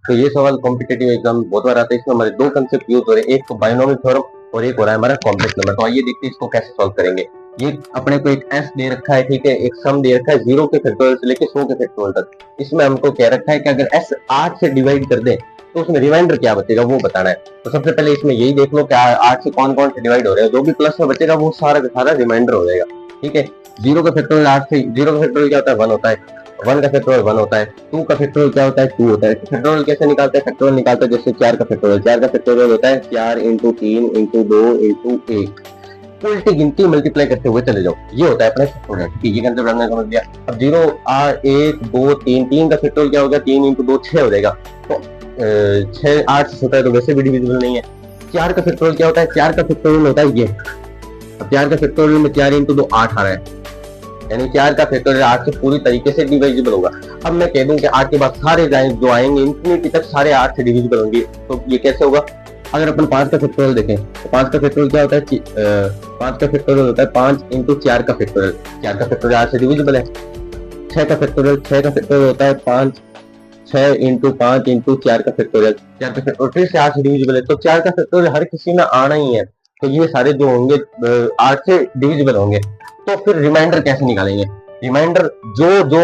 तो ये सवाल कॉम्पिटेटिव एग्जाम बहुत बार आता है। इसमें हमारे दो कंसेप्ट यूज हो रहे हैं, एक तो बायनोमियल थ्योरम और एक हो रहा है हमारा कॉम्प्लेक्स नंबर। तो आइए देखते हैं इसको कैसे सॉल्व करेंगे। ये अपने को एक एस दे रखा है, ठीक है, एक सम दे रखा है 0 के फैक्टोरियल से लेके 100 के फैक्टोरियल तक। इसमें हमको कह रखा है कि अगर एस 8 से डिवाइड कर दे तो उसमें रिमाइंडर क्या बचेगा वो बताना है। तो सबसे पहले इसमें यही देख लो कि 8 से कौन कौन से डिवाइड हो रहे हैं, जो भी प्लस में बचेगा वो सारा का सारा रिमाइंडर हो जाएगा, ठीक है। 0 का फैक्टोरियल 8 से 0 का फैक्टोरियल क्या होता है 1 होता है, 1 का फैक्टोरियल 1 होता है, 2 का फैक्टोरियल क्या होता है 2 होता है। फैक्टोरियल कैसे निकालते हैं, फैक्टोरियल निकालते हैं जैसे 4 का फैक्टोरियल, 4 का फैक्टोरियल होता है 4 इंटू 3 इंटू 2 इंटू 1, उल्टी गिनती मल्टीप्लाई करते हुए चले जाओ, ये होता है अपने फैक्टोरियल, ठीक है। ये कंसेप्ट हमने समझ लिया। अब 0 1 2 3, 3 का फैक्टोरियल क्या होगा 3 इंटू 2 6 हो जाएगा। तो 6 8 से छोटा है तो वैसे भी डिविजिबल नहीं है। 4 का फैक्टोरियल क्या होता है, 4 का फैक्टोरियल होता है ये। अब 4 का फैक्टोरियल में 4 इंटू 2 8 आ रहा है, यानी 4 का फैक्टोरियल 8 से पूरी तरीके से डिविजिबल होगा। अब मैं कह दूं कि 8 के बाद सारे जो आएंगे इंफिनिटी तक सारे 8 से डिविजिबल होंगे, तो ये कैसे होगा। अगर अपन 5 का फैक्टोरियल देखें तो 5 का फैक्टोरियल क्या होता है 5 का फैक्टोरियल होता है 5 इंटू 4 का फैक्टोरियल, 4 का फैक्टोरियल 8 से डिविजिबल है। 6 का फैक्टोरियल होता है 5 6 इंटू 5 इंटू 4 का फैक्टोरियल, 4 का फैक्टोरियल फिर से 8 से डिविजिबल है। तो 4 का फैक्टोरियल हर किसी में आना ही है, तो ये सारे जो होंगे 8 से डिविजिबल होंगे। तो फिर रिमाइंडर कैसे निकालेंगे, रिमाइंडर जो जो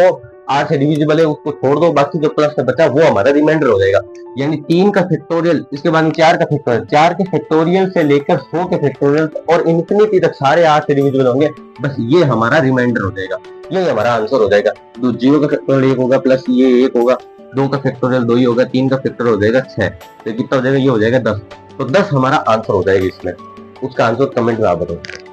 8 से डिविजिबल है उसको छोड़ दो, बाकी जो प्लस से बचा वो हमारा रिमाइंडर हो जाएगा। यानी 3 का फैक्टोरियल, इसके बाद में 4 का फैक्टोरियल, 4 के फैक्टोरियल से लेकर 100 के फैक्टोरियल और इन्फिनिटी तक सारे 8 से डिविजिबल होंगे, बस ये हमारा रिमाइंडर हो जाएगा, यही हमारा आंसर हो जाएगा। तो 0 का फैक्टोरियल 1 होगा प्लस ये 1 होगा, 2 का फैक्टोरियल 2 ही होगा, 3 का फैक्टोरियल हो जाएगा 6, तो कितना हो जाएगा ये हो जाएगा 10। तो 10 हमारा आंसर हो जाएगा इसमें। उसका आंसर कमेंट में आप बताओ।